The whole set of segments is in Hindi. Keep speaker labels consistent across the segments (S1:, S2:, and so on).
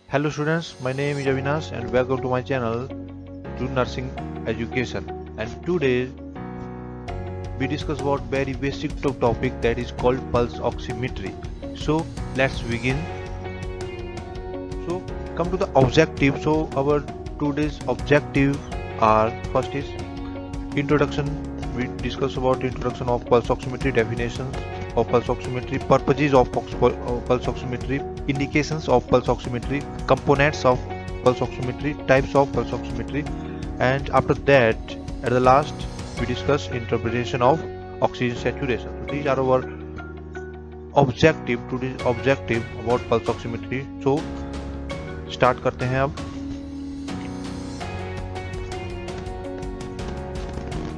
S1: Hello students, my name is Avinash and welcome to my channel to Nursing Education. And today we discuss about very basic topic that is called pulse oximetry. So let's begin. So come to the objective. So our today's objective are first is introduction. We discuss about introduction of pulse oximetry, definitions of pulse oximetry, purposes of pulse oximetry, indications of pulse oximetry, components of pulse oximetry, types of pulse oximetry, and after that, at the last, we discuss interpretation of oxygen saturation. So these are our objective. Today's objective about pulse oximetry. So start करते हैं अब.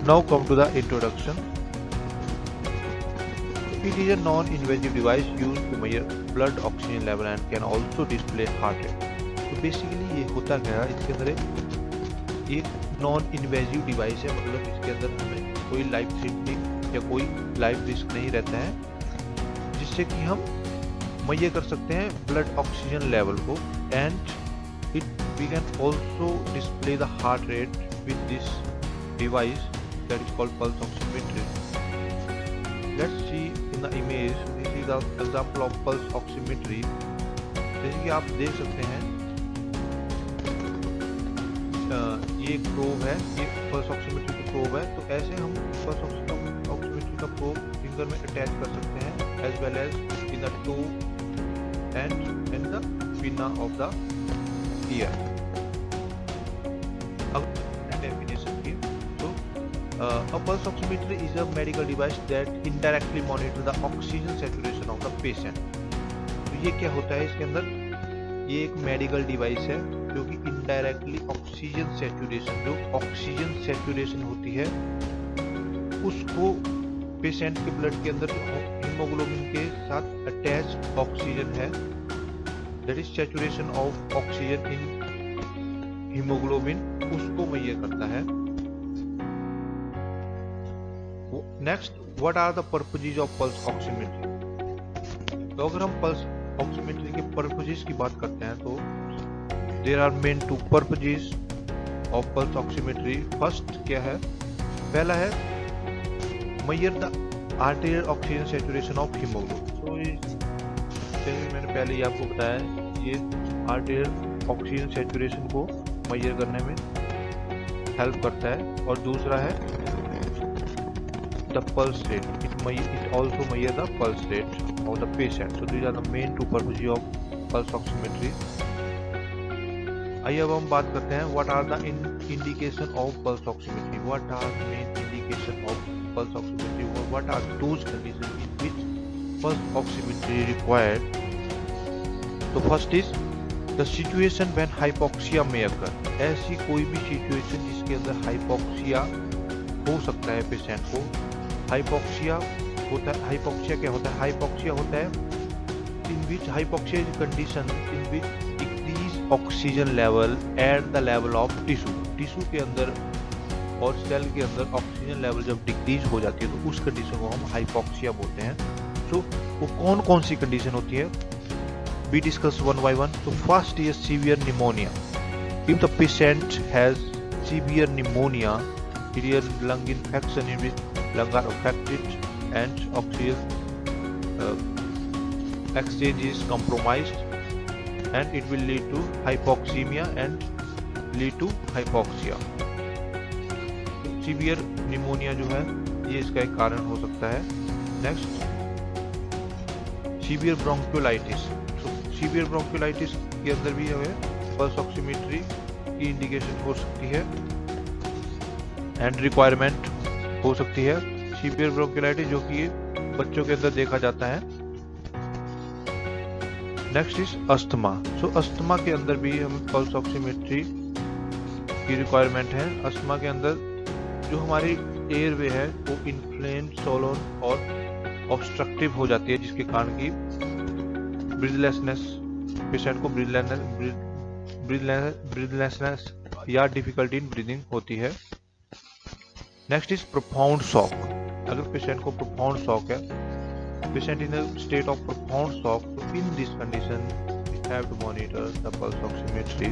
S1: Now come to the introduction. It is a non-invasive device used to measure blood oxygen level and can also display heart rate. तो बेसिकली ये होता क्या है, इसके अंदर एक नॉन इन्वेजिव डिवाइस है, मतलब इसके अंदर हमें कोई लाइफ थ्रेटनिंग या कोई लाइफ रिस्क नहीं रहता है, जिससे कि हम मेजर कर सकते हैं ब्लड ऑक्सीजन लेवल को. And it we can also display the heart rate with this device that is called pulse oximetry. Let's see in the image. This is the example of pulse oximetry. जैसे कि आप देख सकते हैं, ये एक प्रोब है, ये पल्स ऑक्सीमेट्री का प्रोब है. तो ऐसे हम पल्स ऑक्सीमेट्री का प्रोब फिंगर में अटैच कर सकते हैं, as well as in the toe and in the pinna of the ear. A pulse oximeter is a medical device that indirectly monitor the oxygen saturation of the patient. तो ये क्या होता है इसके अंदर, ये एक मेडिकल डिवाइस है जो कि इनडायरेक्टली ऑक्सीजन सेचुरेशन, जो ऑक्सीजन सेचुरेशन होती है उसको पेशेंट के ब्लड के अंदर हीमोग्लोबिन के साथ अटैच ऑक्सीजन है, that is saturation of oxygen in haemoglobin, उसको मेजर करता है. Next, what are the purposes of pulse oximetry. तो अगर हम पल्स ऑक्सीमेट्री के पर्पसेस की बात करते हैं तो there are main two purposes of pulse oximetry. First क्या है, पहला है measure the arterial oxygen saturation of haemoglobin. तो जैसे मैंने पहले ही आपको बताया, ये आर्टेरियल ऑक्सीजन सेचुरेशन को मेजर करने में हेल्प करता है. और दूसरा है the pulse rate. It also measure the pulse rate of the patient. So these are the main two purposes of pulse oximetry. आइए अब हम बात करते हैं what are the indication of pulse oximetry. What are the main indication of pulse oximetry? What are those conditions in which pulse oximetry required? So first is the situation when hypoxia may occur. ऐसी कोई भी situation जिसके अंदर hypoxia हो सकता है पेशेंट को. हाइपोक्सिया होता है, हाइपोक्सिया क्या होता है, हाइपोक्सिया होता है in which hypoxia is condition in which decrease oxygen level at the level of tissue. Tissue के अंदर और सेल के अंदर ऑक्सीजन लेवल जब डिक्रीज हो जाती है तो उस कंडीशन को हम हाइपोक्सिया बोलते हैं. सो वो कौन कौन सी कंडीशन होती है, we discuss one by one. तो first is severe pneumonia. If the patient has severe pneumonia, severe lung infection in which lung are affected and oxygen exchange is compromised, and it will lead to hypoxemia and lead to hypoxia. severe pneumonia जो है ये इसका एक कारण हो सकता है. Next, severe bronchiolitis. तो severe bronchiolitis के अंदर भी हमें पल्स ऑक्सीमेट्री की इंडिकेशन हो सकती है एंड रिक्वायरमेंट हो सकती है. सीवियर ब्रोंकियोलाइटिस जो कि बच्चों के अंदर देखा जाता है. Next is asthma. So asthma के अंदर भी हम पल्स ऑक्सीमेट्री की रिक्वायरमेंट है. अस्थमा के अंदर जो हमारी एयरवे है वो इन्फ्लेम्ड, सोलन और ऑब्स्ट्रक्टिव हो जाती है, जिसके कारण की ब्रीथलेसनेस, पेशेंट को ब्रीथलेसनेस या डिफिकल्टी इन ब्रीदिंग होती है. Next is profound shock. अगर पेशेंट को प्रोफाउंड शॉक है, patient in a state of profound shock, so in this condition have to monitor the pulse oximetry,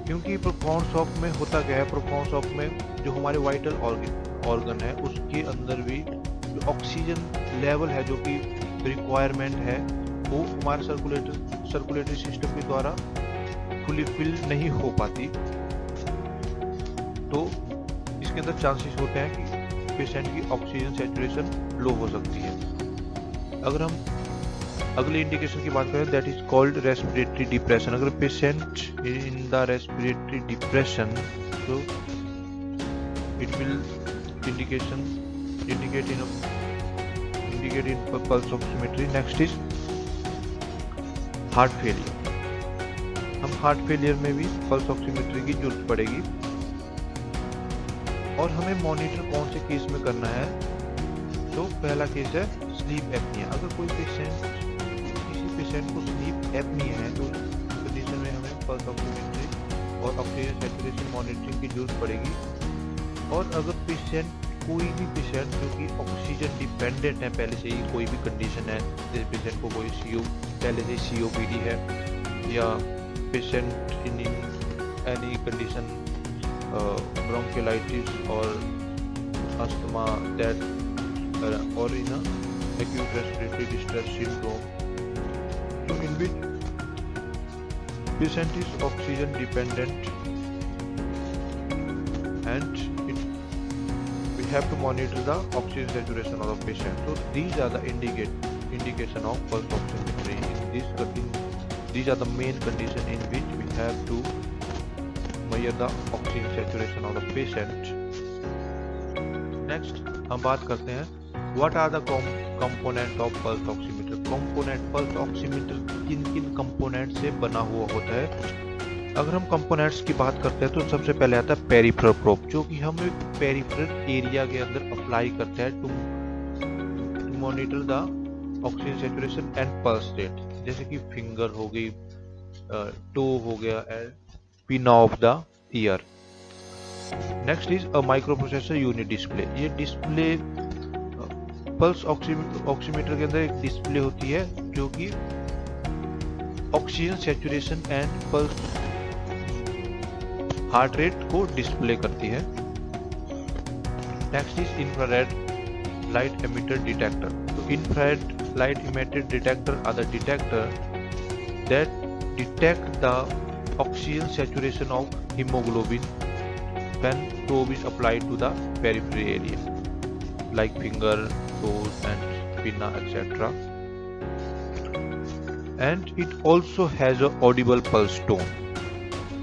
S1: क्योंकि प्रोफाउंड शॉक में होता क्या है, प्रोफाउंड शॉक में जो हमारे वाइटल ऑर्गन है उसके अंदर भी जो ऑक्सीजन लेवल है जो कि रिक्वायरमेंट है वो हमारे सर्कुलेटरी सिस्टम के द्वारा फुली फिल नहीं हो पाती, तो इसके अंदर चांसेस होते हैं कि पेशेंट की ऑक्सीजन सैचुरेशन लो हो सकती है। अगर हम अगले इंडिकेशन की बात करें, that is called respiratory depression. अगर patient in the respiratory depression, तो it will indicate in pulse oximetry. Next is heart failure. हम हार्ट फेलियर में भी पल्स ऑक्सीमेट्री की जरूरत पड़ेगी, और हमें मॉनिटर कौन से केस में करना है, तो पहला केस है स्लीप एपनिया। अगर कोई किसी पेशेंट को स्लीप एपनिया है तो कंडीशन में हमें पल्स ऑक्सीमेट्री और ऑक्सीजन सैचुरेशन मॉनिटरिंग की जरूरत पड़ेगी। और अगर कोई भी पेशेंट जो कि ऑक्सीजन डिपेंडेंट है, पहले से ही कोई भी कंडीशन है, जैसे पेशेंट को कोई पहले से COPD है, या patient in any condition bronchiolitis और अस्थमा दैट और इन acute respiratory distress syndrome, so in which patient is oxygen dependent and we have to monitor the oxygen saturation of the patient. So these are the indication of pulse oximetry. These are the main condition in which we have to measure the oxygen saturation of the patient. Next हम बात करते हैं what are the component of pulse oximeter. component pulse oximeter किन किन component से बना हुआ होता है। अगर हम कंपोनेंट्स की बात करते हैं तो सबसे पहले आता है पेरिफेरल प्रोब, जो कि हम एक पेरिफेरल एरिया के अंदर अप्लाई करते हैं to monitor the oxygen saturation and pulse rate, जैसे कि फिंगर हो गई, टो हो गया and pin of the ear. Next is a microprocessor unit display. ये डिस्प्ले पल्स ऑक्सीमीटर के अंदर एक डिस्प्ले होती है जो कि oxygen saturation and pulse heart rate को डिस्प्ले करती है। Next is infrared light emitter detector. तो infrared light emitter detector are the detector that detect the oxygen saturation of hemoglobin when probe is applied to the periphery area like finger, toes and pinna etc. And it also has a audible pulse tone.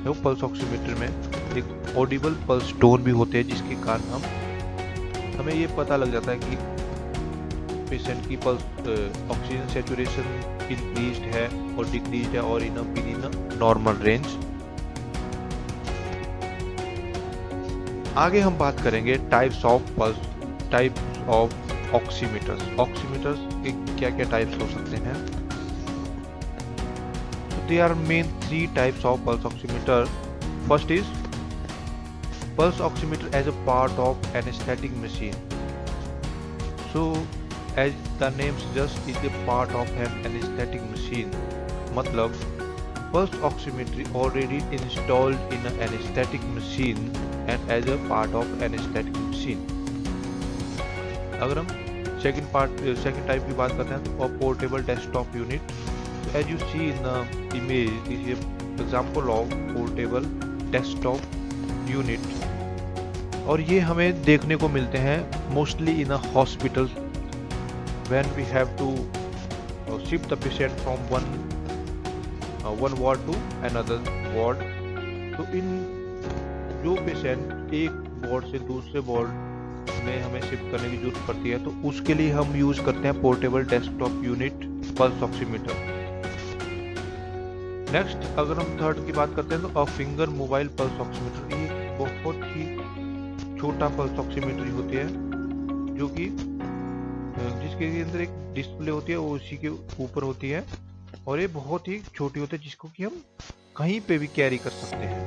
S1: तो पल्स ऑक्सीमीटर में एक ऑडिबल पल्स टोन भी होते हैं, जिसके कारण हमें ये पता लग जाता है कि पेशेंट की पल्स ऑक्सीजन सैचुरेशन इंक्रीज्ड है और डिक्रीज्ड है और इन नॉर्मल रेंज। आगे हम बात करेंगे टाइप्स ऑफ ऑक्सीमीटर्स। ऑक्सीमीटर्स के क्या क्या टाइप्स हो सकते हैं। There are main 3 types of pulse oximeter. First is pulse oximeter as a part of anesthetic machine. So as the name suggests, is a part of an anesthetic machine. मतलब pulse oximetry already installed in an anesthetic machine and as a part of anesthetic machine. अगर हम second type की बात करते हैं तो portable desktop unit. As you see in the image, this is an example of portable desktop unit, और ये हमें देखने को मिलते हैं mostly in a hospital when we have to shift the patient from one ward to another ward. तो इन जो पेशेंट एक वार्ड से दूसरे वार्ड में हमें शिफ्ट करने की जरूरत पड़ती है, तो उसके लिए हम यूज करते हैं portable desktop unit pulse oximeter. Next अगर हम थर्ड की बात करते हैं तो फिंगर मोबाइल पल्स ऑक्सीमीटर। ये बहुत ही छोटा पल्स ऑक्सीमीटर होती है जो कि जिसके अंदर एक डिस्प्ले होती है, वो उसी के ऊपर होती है, और ये बहुत ही छोटी होती है जिसको कि हम कहीं पे भी कैरी कर सकते हैं।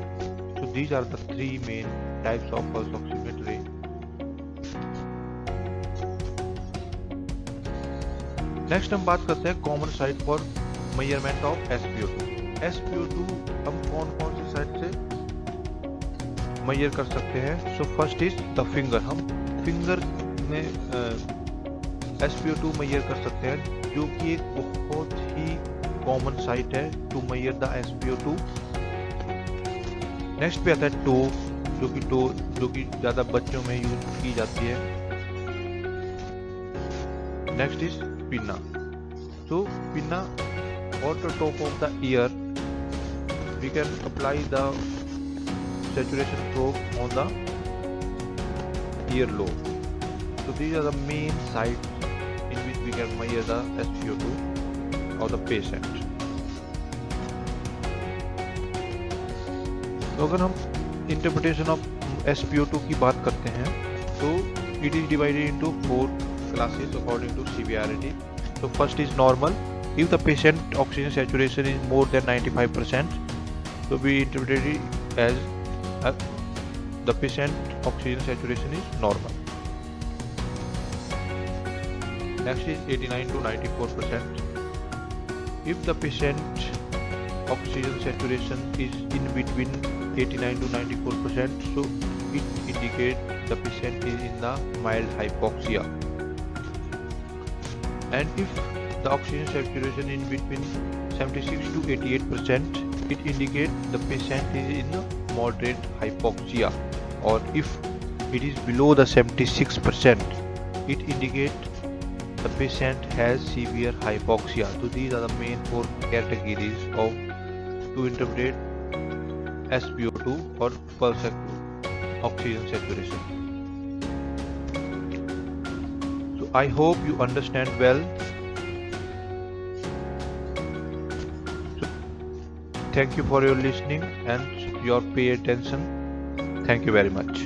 S1: So these are the 3 main types of pulse oximeter. Next हम बात करते हैं common site for measurement of SpO2। SpO2 हम कौन कौन सी साइड से मेजर कर सकते हैं? So first is the finger. हम फिंगर में SpO2 मेजर कर सकते हैं, जो कि एक बहुत ही कॉमन साइट है to measure the SpO2। Next पे आता है टो, जो कि ज्यादा बच्चों में यूज की जाती है। Next is pinna. तो pinna on the top of the ear, we can apply the saturation probe on the earlobe. So these are the main sites in which we can measure the SpO2 of the patient. तो अगर हम interpretation of SpO2 की बात करते हैं, तो it is divided into 4 classes according to severity. So first is normal. If the patient oxygen saturation is more than 95%, so we interpret it as the patient oxygen saturation is normal. Next is 89 to 94%. If the patient oxygen saturation is in between 89 to 94%, so it indicates the patient is in the mild hypoxia. And if the oxygen saturation in between 76 to 88%, it indicates the patient is in moderate hypoxia. Or if it is below the 76%, it indicates the patient has severe hypoxia. So these are the main 4 categories of to interpret SpO2 or pulse oxygen saturation. So I hope you understand well. Thank you for your listening and your pay attention. Thank you very much.